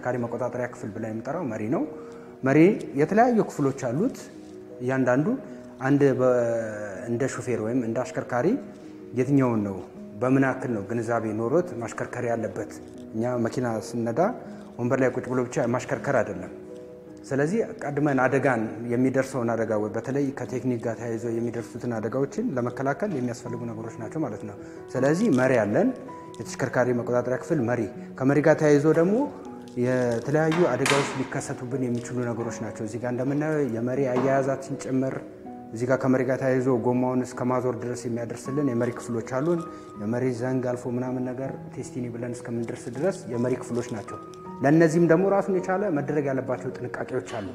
የተሽከርካሪ መቆጣጠሪያ ክፍል ብለን የምንጠራው መሪ ነው መሪ የተለያዩ ክፍሎች አሉት ያንዳንዱ አንድ እንደ ሹፌር ወይም እንደ አሽከርካሪ የትኛው ነው በምን ያክል ነው ግንዛቤ ኖሮት ማሽከርከር ያለበት እኛ መኪና ስንነዳ ወንበር ላይ ቁጭ ብሎ ብቻ ማሽከርከር አይደለም ስለዚህ ቀድመን አደጋን የሚደርሰውን አደጋ ወይ በተለይ ከቴክኒክ ጋር ተያይዞ የሚደርሱትን አደጋዎችን ለመከላከል የሚያስፈልጉ ነገሮች ናቸው ማለት ነው ስለዚህ መሪ ያለን የተሽከርካሪ መቆጣጠሪያ ክፍል መሪ ከመሪ ጋር ተያይዞ ደግሞ የተለያዩ አደጋዎች ሊከሰቱብን የሚችሉ ነገሮች ናቸው እዚህ ጋር እንደምናየው የመሪ አያያዛችን ጭምር እዚህ ጋር ከመሪ ጋር ተያይዞ ጎማውን እስከ ማዞር ድረስ የሚያደርስልን የመሪ ክፍሎች አሉን የመሪ ዘንግ አልፎ ምናምን ነገር ቴስቲኒ ብለን እስከምንደርስ ድረስ የመሪ ክፍሎች ናቸው ለነዚህም ደግሞ ራሱን የቻለ መደረግ ያለባቸው ጥንቃቄዎች አሉ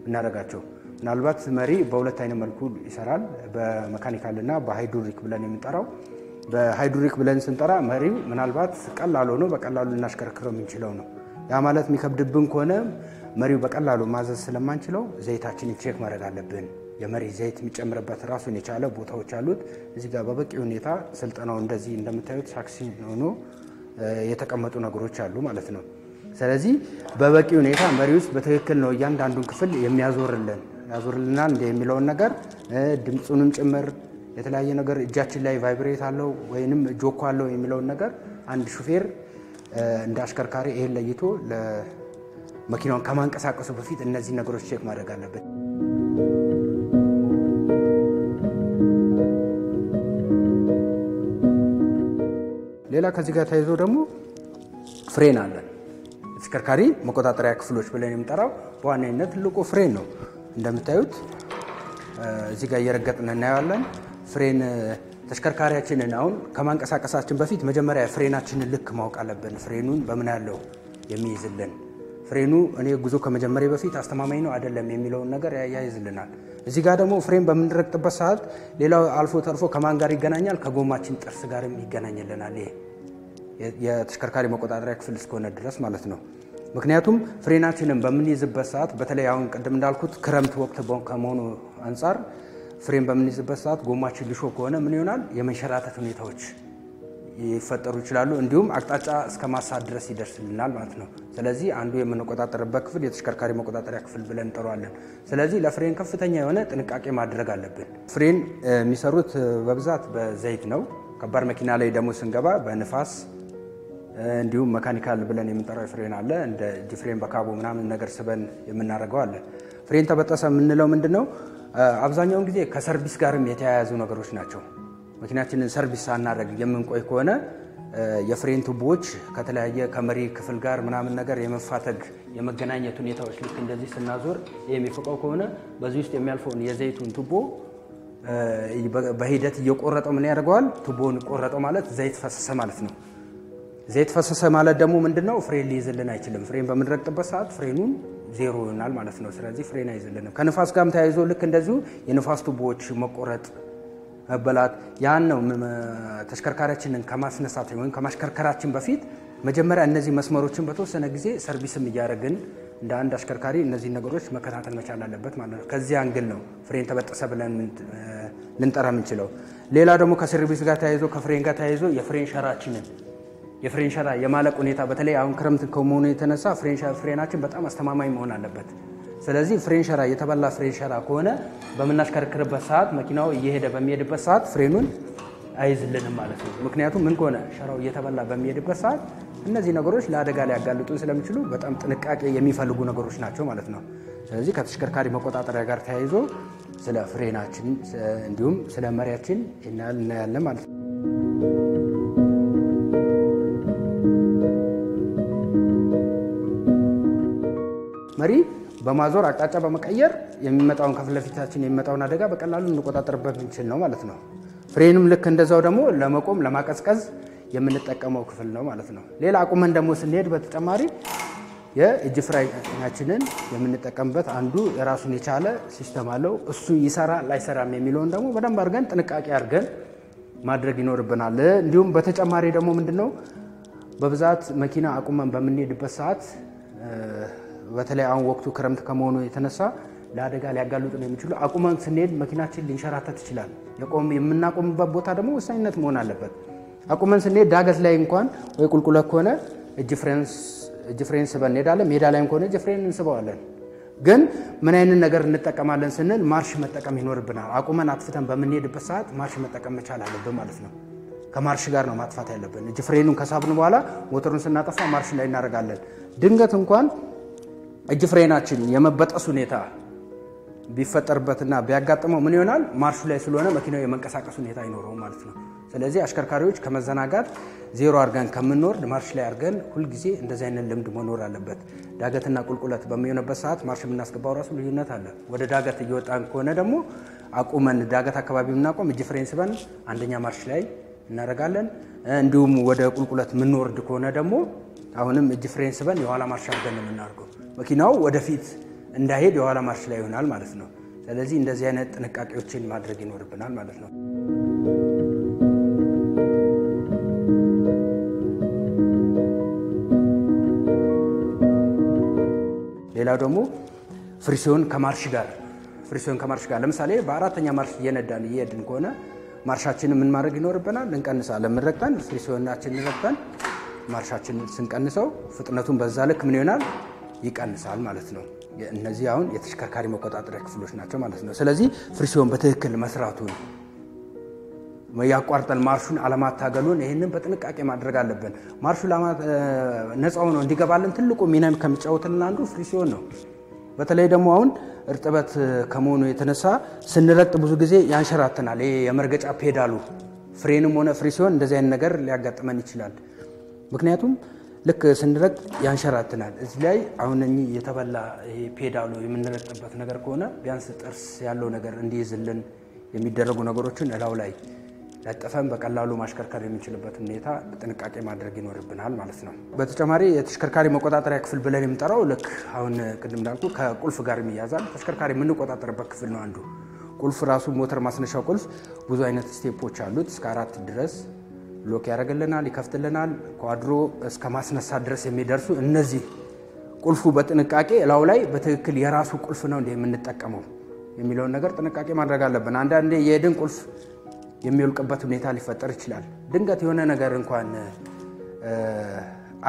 እናደርጋቸው ምናልባት መሪ በሁለት አይነት መልኩ ይሰራል በመካኒካልና በሃይድሮሊክ ብለን የምንጠራው በሃይድሮሊክ ብለን ስንጠራ መሪው ምናልባት ቀላል ሆኖ በቀላሉ ልናሽከረክረው የምንችለው ነው ያ ማለት የሚከብድብን ከሆነ መሪው በቀላሉ ማዘዝ ስለማንችለው ዘይታችንን ቼክ ማድረግ አለብን የመሪ ዘይት የሚጨምርበት ራሱን የቻለ ቦታዎች አሉት እዚህ ጋር በበቂ ሁኔታ ስልጠናው እንደዚህ እንደምታዩት ሳክሲን ሆኖ የተቀመጡ ነገሮች አሉ ማለት ነው ስለዚህ በበቂ ሁኔታ መሪ ውስጥ በትክክል ነው እያንዳንዱን ክፍል ያዞርልናል እንደሚለው ነገር ድምጹንም ጭምር የተለያየ ነገር እጃችን ላይ ቫይብሬት አለው ወይንም ጆኮ አለው የሚለው ነገር አንድ ሹፌር እንደ አሽከርካሪ ይሄን ለይቶ ለመኪናውን ከማንቀሳቀሱ በፊት እነዚህ ነገሮች ቼክ ማድረግ አለበት ሌላ ከዚህ ጋር ተያይዞ ደግሞ ፍሬን አለ ተሽከርካሪ መቆጣጠሪያ ክፍሎች ብለን የምንጠራው በዋናነት ትልቁ ፍሬን ነው እንደምታዩት እዚህ ጋር እየረገጥን እናያለን ፍሬን ተሽከርካሪያችንን አሁን ከማንቀሳቀሳችን በፊት መጀመሪያ ፍሬናችንን ልክ ማወቅ አለብን ፍሬኑን በምን ያለው የሚይዝልን ፍሬኑ እኔ ጉዞ ከመጀመሪያ በፊት አስተማማኝ ነው አይደለም የሚለውን ነገር ያያይዝልናል እዚህ ጋር ደግሞ ፍሬን በምንረግጥበት ሰዓት ሌላው አልፎ ተርፎ ከማን ጋር ይገናኛል ከጎማችን ጥርስ ጋርም ይገናኝልናል ይሄ የተሽከርካሪ መቆጣጠሪያ ክፍል እስከሆነ ድረስ ማለት ነው ምክንያቱም ፍሬናችንን በምንይዝበት ሰዓት በተለይ አሁን ቀደም እንዳልኩት ክረምት ወቅት ከመሆኑ አንፃር ፍሬን በምንይዝበት ሰዓት ጎማችን ልሾ ከሆነ ምን ይሆናል የመንሸራተት ሁኔታዎች ይፈጠሩ ይችላሉ እንዲሁም አቅጣጫ እስከ ማሳት ድረስ ይደርስልናል ማለት ነው ስለዚህ አንዱ የምንቆጣጠርበት ክፍል የተሽከርካሪ መቆጣጠሪያ ክፍል ብለን እንጠራዋለን ስለዚህ ለፍሬን ከፍተኛ የሆነ ጥንቃቄ ማድረግ አለብን ፍሬን የሚሰሩት በብዛት በዘይት ነው ከባድ መኪና ላይ ደግሞ ስንገባ በንፋስ እንዲሁም መካኒካል ብለን የምንጠራው ፍሬን አለ እንደ ጂፍሬን በካቦ ምናምን ነገር ስበን የምናረጋው አለ ፍሬን ተበጠሰ ምንለው ምንድነው አብዛኛውን ጊዜ ከሰርቪስ ጋርም የተያያዙ ነገሮች ናቸው መኪናችንን ሰርቪስ ሳናደርግ የምንቆይ ከሆነ የፍሬን ቱቦዎች ከተለያየ ከመሪ ክፍል ጋር ምናምን ነገር የመፋተግ የመገናኘት ሁኔታዎች ልክ እንደዚህ ስናዞር የሚፈቀው ከሆነ በዚህ ውስጥ የሚያልፈውን የዘይቱን ቱቦ በሂደት እየቆረጠው ምን ያደርገዋል ቱቦውን ቆረጠው ማለት ዘይት ፈሰሰ ማለት ነው ዘይት ፈሰሰ ማለት ደግሞ ምንድነው ፍሬን ሊይዝልን አይችልም ፍሬን በመድረቅበት ሰዓት ፍሬኑን ዜሮ ይሆናል ማለት ነው ስለዚህ ፍሬን አይዝልንም ከንፋስ ጋርም ተያይዞ ልክ እንደዚሁ የንፋስ ቱቦዎች መቆረጥ መበላት ያን ነው ተሽከርካሪያችንን ከማስነሳት ወይም ከማሽከርከራችን በፊት መጀመሪያ እነዚህ መስመሮችን በተወሰነ ጊዜ ሰርቪስም እያደረግን እንደ አንድ አሽከርካሪ እነዚህ ነገሮች መከታተል መቻል አለበት ማለት ነው ከዚህ አንግል ነው ፍሬን ተበጠሰ ብለን ልንጠራ የምንችለው ሌላ ደግሞ ከሰርቪስ ጋር ተያይዞ ከፍሬን ጋር ተያይዞ የፍሬን ሸራ የማለቅ ሁኔታ በተለይ አሁን ክረምት ከመሆኑ የተነሳ ፍሬናችን በጣም አስተማማኝ መሆን አለበት ስለዚህ ፍሬን ሸራ የተበላ ፍሬን ሸራ ከሆነ በመናሽከረክርበት ሰዓት መኪናው እየሄደ በሚሄድበት ሰዓት ፍሬኑን አይዝልንም ማለት ነው ምክንያቱም ምን ከሆነ ሸራው እየተበላ በሚሄድበት ሰዓት እነዚህ ነገሮች ለአደጋ ሊያጋልጡን ስለሚችሉ በጣም ጥንቃቄ የሚፈልጉ ነገሮች ናቸው ማለት ነው ስለዚህ ከተሽከርካሪ መቆጣጠሪያ ጋር ተያይዞ ስለ ፍሬናችን እንዲሁም ስለ መሪያችን እናያለን ማለት ነው መሪ በማዞር አቅጣጫ በመቀየር የሚመጣውን ከፍለፊታችን የሚመጣውን አደጋ በቀላሉ እንቆጣጠርበት እንችል ነው ማለት ነው ፍሬንም ልክ እንደዛው ደግሞ ለመቆም ለማቀዝቀዝ የምንጠቀመው ክፍል ነው ማለት ነው ሌላ አቁመን ደግሞ ስንሄድ በተጨማሪ የእጅ ፍሬናችንን የምንጠቀምበት አንዱ የራሱን የቻለ ሲስተም አለው እሱ ይሰራ ላይሰራም የሚለውን ደግሞ በደንብ አድርገን ጥንቃቄ አድርገን ማድረግ ይኖርብናል እንዲሁም በተጨማሪ ደግሞ ምንድነው በብዛት መኪና አቁመን በመንሄድበት ሰዓት በተለይ አሁን ወቅቱ ክረምት ከመሆኑ የተነሳ ለአደጋ ሊያጋልጡን የሚችሉ አቁመን ስንሄድ መኪናችን ሊንሸራተት ይችላል የምናቆምበት ቦታ ደግሞ ወሳኝነት መሆን አለበት አቁመን ስንሄድ ዳገት ላይ እንኳን ወይ ቁልቁለት ከሆነ እጅ ፍሬንስ እጅ ፍሬን ስበን እንሄዳለን ሜዳ ላይም ከሆነ እጅ ፍሬን እንስበዋለን ግን ምን አይነት ነገር እንጠቀማለን ስንል ማርሽ መጠቀም ይኖርብናል አቁመን አጥፍተን በመንሄድበት ሰዓት ማርሽ መጠቀም መቻል አለብን ማለት ነው ከማርሽ ጋር ነው ማጥፋት ያለብን እጅ ፍሬኑን ከሳብን በኋላ ሞተሩን ስናጠፋ ማርሽ ላይ እናደርጋለን ድንገት እንኳን እጅ ፍሬናችን የመበጠስ ሁኔታ ቢፈጠርበትና ቢያጋጥመው ምን ይሆናል ማርሹ ላይ ስለሆነ መኪናው የመንቀሳቀስ ሁኔታ አይኖርም ማለት ነው ስለዚህ አሽከርካሪዎች ከመዘናጋት ዜሮ አርገን ከምንወርድ ማርሽ ላይ አርገን ሁሉ ጊዜ እንደዚህ አይነት ልምድ መኖር አለበት ዳገትና ቁልቁለት በሚሆንበት ሰዓት ማርሽ የምናስገባው ራሱ ልዩነት አለ ወደ ዳገት እየወጣን ከሆነ ደግሞ አቁመን ዳገት አካባቢ ምናቆም እጅ ፍሬን ስበን አንደኛ ማርሽ ላይ እናደርጋለን እንዲሁም ወደ ቁልቁለት ምንወርድ ከሆነ ደግሞ አሁንም እጅ ፍሬን ስበን የኋላ ማርሽ አርገን ነው የምናደርገው መኪናው ወደፊት እንዳይሄድ የኋላ ማርሽ ላይ ይሆናል ማለት ነው ስለዚህ እንደዚህ አይነት ጥንቃቄዎችን ማድረግ ይኖርብናል ማለት ነው ሌላው ደግሞ ፍሪሲዮን ከማርሽ ጋር ለምሳሌ በአራተኛ ማርሽ እየነዳን እየሄድን ከሆነ ማርሻችንን ምን ማድረግ ይኖርብናል እንቀንሳለን ምን ረግጠን ፍሪሲዮናችንን ረግጠን ማርሻችንን ስንቀንሰው ፍጥነቱን በዛ ልክ ምን ይሆናል ይቀንሳል ማለት ነው እነዚህ አሁን የተሽከርካሪ መቆጣጠሪያ ክፍሎች ናቸው ማለት ነው ስለዚህ ፍሪሲዮን በትክክል መስራቱን ያቋርጠን ማርሹን አለማታገሉን ይሄንን በጥንቃቄ ማድረግ አለብን ማርሹ ነፃው ነው እንዲገባልን ትልቁ ሚናም ከመጫወትና አንዱ ፍሪሲዮን ነው በተለይ ደግሞ አሁን እርጥበት ከመሆኑ የተነሳ ስንረጥ ብዙ ጊዜ ያንሸራተናል ይሄ የመርገጫ ፔዳሉ ፍሬንም ሆነ ፍሪሲዮን እንደዚህ አይነት ነገር ሊያጋጥመን ይችላል ምክንያቱም ልክ ስንረጥ ያንሸራተናል እዚህ ላይ አሁን እኚህ የተበላ ይሄ ፔዳሉ የምንረጥበት ነገር ከሆነ ቢያንስ ጥርስ ያለው ነገር እንዲይዝልን የሚደረጉ ነገሮችን እላው ላይ ለጠፈን በቀላሉ ማሽከርከር የሚችልበት ሁኔታ ጥንቃቄ ማድረግ ይኖርብናል ማለት ነው በተጨማሪ የተሽከርካሪ መቆጣጠሪያ ክፍል ብለን የምንጠራው ልክ አሁን ቅድም እንዳልኩ ከቁልፍ ጋር የሚያዛል ተሽከርካሪ ምን ቆጣጠርበት ክፍል ነው አንዱ ቁልፍ ራሱ ሞተር ማስነሻው ቁልፍ ብዙ አይነት ስቴፖች አሉት እስከ 4 ድረስ ሎክ ያደርግልናል ይከፍትልናል ኳድሮ እስከ ማስነሳት ድረስ የሚደርሱ እነዚህ ቁልፉ በጥንቃቄ እላው ላይ በትክክል የራሱ ቁልፍ ነው እንደምንጠቀመው የሚለውን ነገር ጥንቃቄ ማድረግ አለብን አንዳንዴ የድን ቁልፍ የሚወልቅበት ሁኔታ ሊፈጠር ይችላል ድንገት የሆነ ነገር እንኳን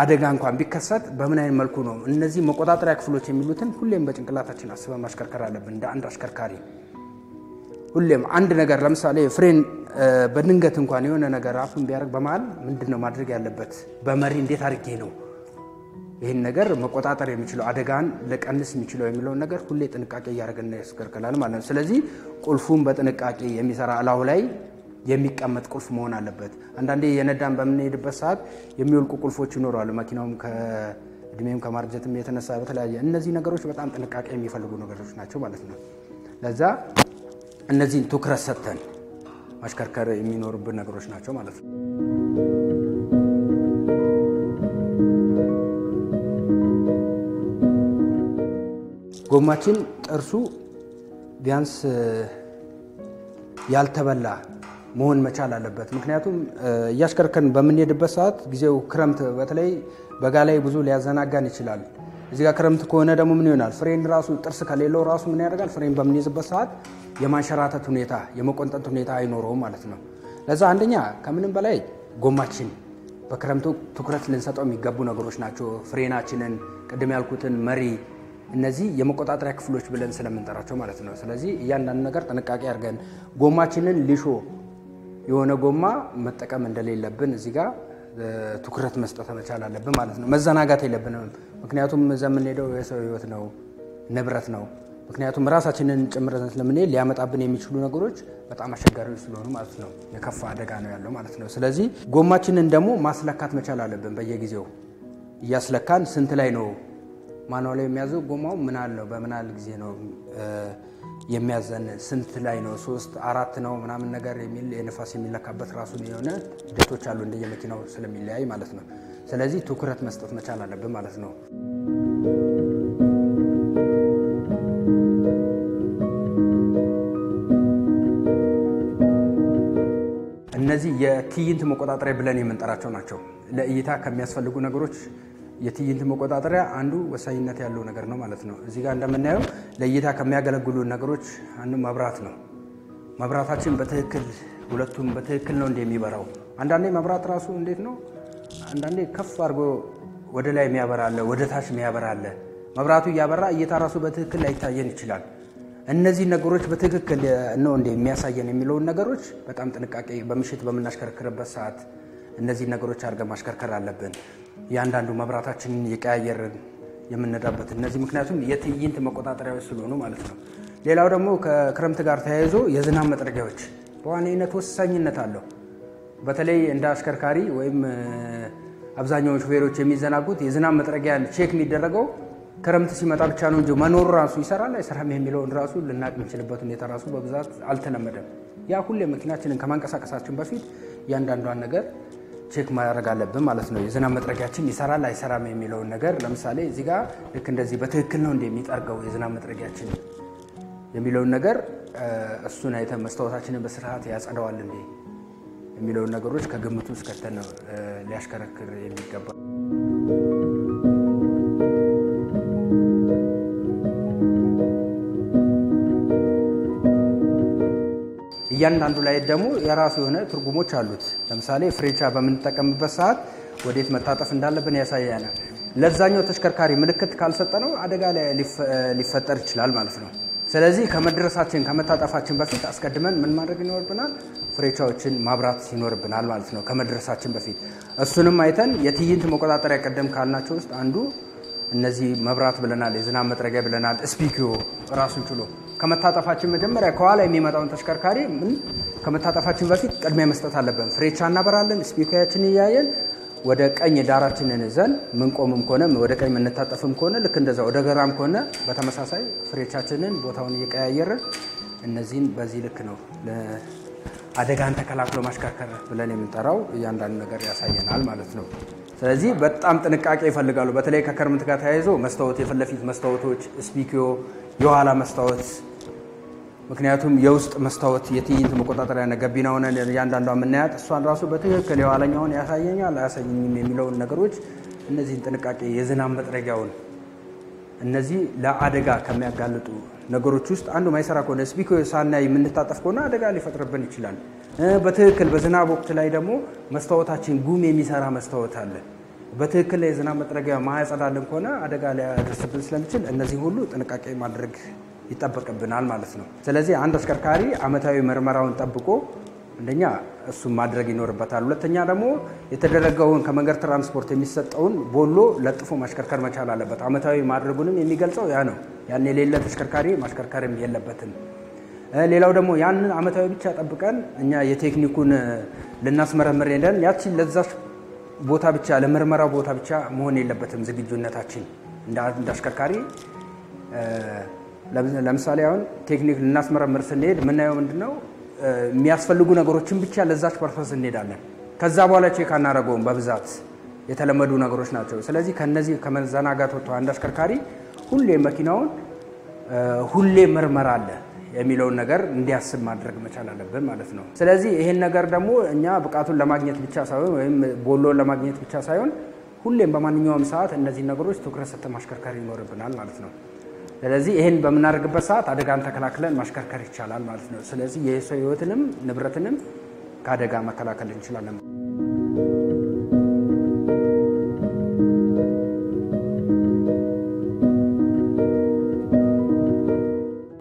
አደጋ እንኳን ቢከሰት በምን አይነት መልኩ ነው እነዚህ መቆጣጠሪያ ክፍሎች የሚሉትን ሁሌም በጭንቅላታችን አስበን ማሽከርከር አለብን እንደ አንድ አሽከርካሪ ሁሌም አንድ ነገር ለምሳሌ ፍሬን በድንገት እንኳን የሆነ ነገር አፉን ቢያርግ በመሃል ምንድነው ማድረግ ያለበት በመሪ እንዴት አድርጌ ነው ይሄን ነገር መቆጣጠር የሚችለው አደጋን ለቀንስ የሚችለው የሚለው ነገር ሁሌ ጥንቃቄ ያደርገና ያስከርከላል ማለት ነው ስለዚህ ቁልፉን በጥንቃቄ የሚሰራ አላው ላይ የሚቀመጥ ቁልፍ መሆን አለበት አንዳንዴ የነዳን በመንሄድበት ሰዓት የሚወልቁ ቁልፎች ይኖራሉ መኪናውም ከእድሜም ከማርጀትም የተነሳ በተለያየ እነዚህ ነገሮች በጣም ጥንቃቄ የሚፈልጉ ነገሮች ናቸው ማለት ነው ለዛ እነዚህን ትኩረት ሰጥተን ማሽከርከር የሚኖርብን ነገሮች ናቸው ማለት ነው ጎማችን ጥርሱ ቢያንስ ያልተበላ መሆን መቻል አለበት ምክንያቱም ያሽከርከን በመንሄድበት ሰዓት ጊዜው ክረምት በተለይ በጋ ላይ ብዙ ሊያዘናጋን ይችላል እዚህ ጋር ክረምት ከሆነ ደግሞ ምን ይሆናል ፍሬን ራሱ ጥርስ ከሌለው ራሱ ምን ያደርጋል ፍሬን በመንይዝበት ሰዓት የማንሸራተት ሁኔታ የመቆንጠጥ ሁኔታ አይኖርም ማለት ነው ለዛ አንደኛ ከምንም በላይ ጎማችን በክረምቱ ትኩረት ልንሰጠው የሚገቡ ነገሮች ናቸው ፍሬናችንን ቅድም ያልኩትን መሪ እነዚህ የመቆጣጠሪያ ክፍሎች ብለን ስለምንጠራቸው ማለት ነው ስለዚህ እያንዳንዱ ነገር ጥንቃቄ አድርገን ጎማችንን ሊሾ የሆነ ጎማ መጠቀም እንደሌለብን እዚህ ጋር ትኩረት መስጠት መቻል አለብን ማለት ነው መዘናጋት የለብንም ምክንያቱም ዘመን ሄደው የሰው ህይወት ነው ንብረት ነው ምክንያቱም ራሳችንን ጭምረን ስለምንሄድ ሊያመጣብን የሚችሉ ነገሮች በጣም አስቸጋሪዎች ስለሆኑ ማለት ነው የከፋ አደጋ ነው ያለው ማለት ነው ስለዚህ ጎማችንን ደግሞ ማስለካት መቻል አለብን በየጊዜው እያስለካን ስንት ላይ ነው ማኑዋል የሚያዘው ጎማው ምን አለው በምን ያህል ጊዜ ነው የሚያዘን ስንት ላይ ነው 3 4 ነው ምናምን ነገር የሚል የነፋስ የሚለካበት ራሱ የሆነ ሂደቶች አሉ እንደየመኪናው ስለሚለያይ ማለት ነው ስለዚህ ትኩረት መስጠት መቻል አለብን ማለት ነው እነዚህ የትዕይንት መቆጣጠሪያ ብለን የምንጠራቸው ናቸው ለእይታ ከሚያስፈልጉ ነገሮች የትዕይንት መቆጣጠሪያ አንዱ ወሳኝነት ያለው ነገር ነው ማለት ነው እዚህ ጋር እንደምናየው ለእይታ ከሚያገለግሉ ነገሮች አንዱ መብራት ነው መብራታችን በትክክል ሁለቱም በትክክል ነው እንደሚበራው አንዳንዴ መብራት ራሱ እንዴት ነው አንዳንዴ ከፍ አድርጎ ወደ ላይ የሚያበራ አለ ወደ ታች የሚያበራ አለ መብራቱ ያበራ እየታራሱ በትክክል ላይታየን ይችላል እነዚህ ነገሮች በትክክል ነው እንደሚያሳየን የሚለው ነገሮች በጣም ጥንቃቄ በምሽት በመናሽከረክርበት ሰዓት እነዚህ ነገሮች አርገ ማሽከርከር አለብን ያንዳንዱ መብራታችንን የቀያየርን የምንነዳበት እነዚህ ምክንያቱም የትዕይንት መቆጣጠሪያዎች ስለሆኑ ማለት ነው ሌላው ደግሞ ከክረምት ጋር ተያይዞ የዝናብ መጥረጊያዎች በዋነኝነት ወሳኝነት አለው በተለይ እንደ አሽከርካሪ ወይም አብዛኛው ሹፌሮች የሚዘናጉት የዝናብ መጥረጊያን ቼክ የሚደረገው ክረምት ሲመጣ ብቻ ነው እንጂ መኖር ራሱ ይሰራል አይሰራም የሚለው ራሱ ልናቅ እንችልበት ሁኔታ ራሱ በብዛት አልተለመደም ያ ሁሉ መኪናችንን ከማንቀሳቀሳችን በፊት ያንዳንዷን ነገር ቼክ ማድረግ አለብን ማለት ነው የዝናብ መጥረጊያችን ይሰራል አይሰራም የሚለው ነገር ለምሳሌ እዚህ ጋር ልክ እንደዚህ በትክክል ነው እንደሚጠርገው የዝናብ መጥረጊያችን የሚለው ነገር እሱን አይተን መስታወታችንን በስርዓት ያጸዳዋል እንዴ የሚለው ነገሮች ከግምቱ ውስጥ ከተን ሊያሽከረክር የሚገባ እያንዳንዱ ላይ ደግሞ የራሱ የሆነ ትርጉሞች አሉት ለምሳሌ ፍሬቻ በመንጠቀምበት ሰዓት ወዴት መታጠፍ እንዳለብን ያሳያናል ለዛኛው ተሽከርካሪ ምልክት ካልሰጠነው አደጋ ላይ ሊፈጠር ይችላል ማለት ነው ስለዚህ ከመድረሳችን ከመታጠፋችን በፊት አስቀድመን ምን ማድረግ ይኖርብናል ፍሬቻዎችን ማብራት ይኖርብናል ማለት ነው ከመድረሳችን በፊት እሱንም አይተን የትዕይንት መቆጣጠሪያ ቀደም ካልናቸው ውስጥ አንዱ እነዚህ መብራት ብለናል የዝናብ መጥረጊያ ብለናል ስፒኪዮ ራሱን ችሎ ከመታጠፋችን መጀመሪያ ከኋላ የሚመጣውን ተሽከርካሪ ምን ከመታጠፋችን በፊት ቅድሚያ መስጠት አለብን ፍሬቻ እናበራለን ስፒኪዮያችን ያያየን ወደ ቀኝ ዳራችንን ዘን ምን ቆምም ከሆነ ወደ ቀኝ ምንታጠፍም ከሆነ ልክ እንደዛ ወደ ግራም ከሆነ በተመሳሳይ ፍሬቻችንን ቦታውን እየቀያየረ እነዚህን በዚህ ልክ ነው ለአደጋን ተከላክሎ ማሽከርከር ብለን የምንጠራው እያንዳንዱ ነገር ያሳየናል ማለት ነው ስለዚህ በጣም ጥንቃቄ ይፈልጋሉ በተለይ ከክረምት ጋር ተያይዞ መስታወት የፈለፊት መስታወቶች ስፒኪዮ የኋላ መስታወት ምክንያቱም የውስጥ መስታወት የትዕይንት መቆጣጠሪያ ነገቢና ሆነ ያንዳንዷ ምንያት እሷን ራሱ በትክክል የኋላኛውን ያሳየኛል አያሳየኝም የሚለው ነገሮች እነዚህን ጥንቃቄ የዝናብ መጥረጊያውን እነዚህ ለአደጋ ከሚያጋልጡ ነገሮች ውስጥ አንዱ ማይሰራ ከሆነ ስፒኪዮ ሳናይ የምንታጠፍ ከሆነ አደጋ ሊፈጥርብን ይችላል በትክክል በዝናብ ወቅት ላይ ደግሞ መስታወታችን ጉም የሚሰራ መስታወት አለ በትክክል የዝናብ መጥረጊያ ማያጸዳልን ከሆነ አደጋ ሊያደርስብን ስለሚችል እነዚህ ሁሉ ጥንቃቄ ማድረግ ይጠበቅብናል ማለት ነው ስለዚህ አንድ አሽከርካሪ አመታዊ ምርመራውን ጠብቆ እንደኛ እሱን ማድረግ ይኖርበታል ሁለተኛ ደግሞ የተደረገውን ከመንገድ ትራንስፖርት የሚሰጠውን ቦሎ ለጥፎ ማሽከርከር መቻል አለበት አመታዊ ማድረጉንም የሚገልጸው ያ ነው ያን የሌለ ተሽከርካሪ ማሽከርከርም የለበትም ሌላው ደግሞ ያንን አመታዊ ብቻ ጠብቀን እኛ የቴክኒኩን ልናስመረምር ሄደን ያቺን ለዛሽ ቦታ ብቻ ለምርመራው ቦታ ብቻ መሆን የለበትም ዝግጁነታችን እንደ አሽከርካሪ ለምሳሌ አሁን ቴክኒክ ልናስመረምር ስንሄድ ምናየው ምንድነው የሚያስፈልጉ ነገሮችን ብቻ ለዛች ፐርፐስ እንሄዳለን ከዛ በኋላ ቼክ አናረጋውም በብዛት የተለመዱ ነገሮች ናቸው ስለዚህ ከነዚህ ከመዘናጋት ወጥቶ አንድ አሽከርካሪ ሁሌ መኪናውን ሁሌ ምርመራ አለ የሚለውን ነገር እንዲያስብ ማድረግ መቻል አለብን ማለት ነው ስለዚህ ይሄን ነገር ደግሞ እኛ ብቃቱን ለማግኘት ብቻ ሳይሆን ወይም ቦሎን ለማግኘት ብቻ ሳይሆን ሁሌም በማንኛውም ሰዓት እነዚህ ነገሮች ትኩረት ሰጥተን ማሽከርከር ይኖርብናል ማለት ነው ስለዚህ ይሄን በመናደርግበት ሰዓት አደጋን ተከላክለን ማሽከርከር ይቻላል ማለት ነው ስለዚህ የሰው ህይወትንም ንብረትንም ከአደጋ መከላከል እንችላለን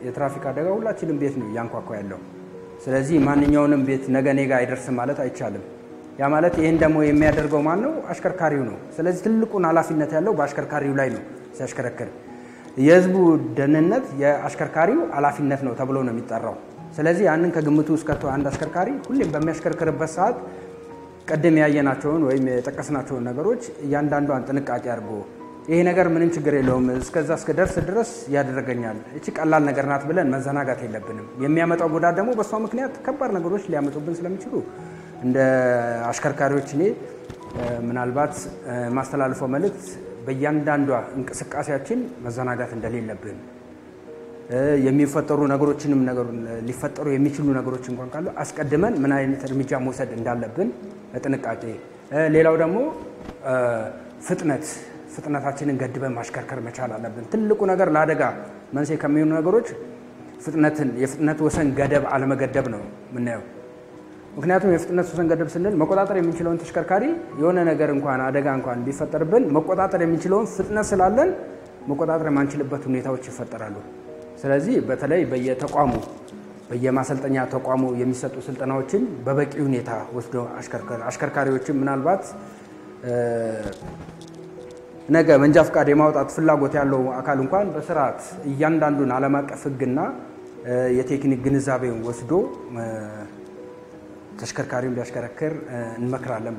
የትራፊክ አደጋ ሁላችንም ቤት ነው ያንኳኳ ያለው ስለዚህ ማንኛውንም ቤት ነገ ኔጋ አይደርስም ማለት አይቻልም ያ ማለት ይሄን ደግሞ የሚያደርገው ማን ነው አሽከርካሪው ነው ስለዚህ ትልቁን ኃላፊነት ያለው በአሽከርካሪው ላይ ነው ሲያሽከረክር የህዝቡ ደህንነት የአሽከርካሪው ኃላፊነት ነው ተብሎ ነው የሚጠራው ስለዚህ ያንን ከግምቱ ውስጥ ከቶ አንድ አሽከርካሪ ሁሌም በሚያሽከረክርበት ሰዓት ቀደም ያየናቸውን ወይም የጠቀስናቸውን ነገሮች እያንዳንዷን ጥንቃቄ አድርጎ ይሄ ነገር ምንም ችግር የለውም እስከዛ እስከ ደርስ ድረስ ያደረገኛል እቺ ቀላል ነገር ናት ብለን መዘናጋት የለብንም የሚያመጣው ጉዳት ደግሞ በሷ ምክንያት ከባድ ነገሮች ሊያመጡብን ስለሚችሉ እንደ አሽከርካሪዎች እኔ ምናልባት ማስተላለፈው መልእክት በእያንዳንዷ እንቅስቃሴያችን መዘናጋት እንደሌለብን የሚፈጠሩ ነገሮችንም ሊፈጠሩ የሚችሉ ነገሮች እንኳን ካሉ አስቀድመን ምን አይነት እርምጃ መውሰድ እንዳለብን ለጥንቃቄ ሌላው ደግሞ ፍጥነታችንን ገድበን ማሽከርከር መቻል አለብን ትልቁ ነገር ለአደጋ መንስኤ ከሚሆኑ ነገሮች የፍጥነት ወሰን ገደብ አለመገደብ ነው ምናየው ምክንያቱም የፍጥነት ወሰን ገደብ ስንል መቆጣጠር የምንችለውን ተሽከርካሪ የሆነ ነገር እንኳን አደጋ እንኳን ቢፈጠርብን መቆጣጠር የምንችለውን ፍጥነት ስላለን መቆጣጠር የማንችልበት ሁኔታዎች ይፈጠራሉ። ስለዚህ በተለይ በየተቋሙ በየማሰልጠኛ ተቋሙ የሚሰጡ ስልጠናዎችን በበቂ ሁኔታ ወስዶ አሽከርካሪዎችን ምናልባት ነገ መንጃ ፍቃድ የማውጣት ፍላጎት ያለው አካል እንኳን በስርዓት እያንዳንዱን ዓለም አቀፍ ሕግና የቴክኒክ ግንዛቤውን ወስዶ ተሽከርካሪውን ሊያሽከረክር እንመክራለን።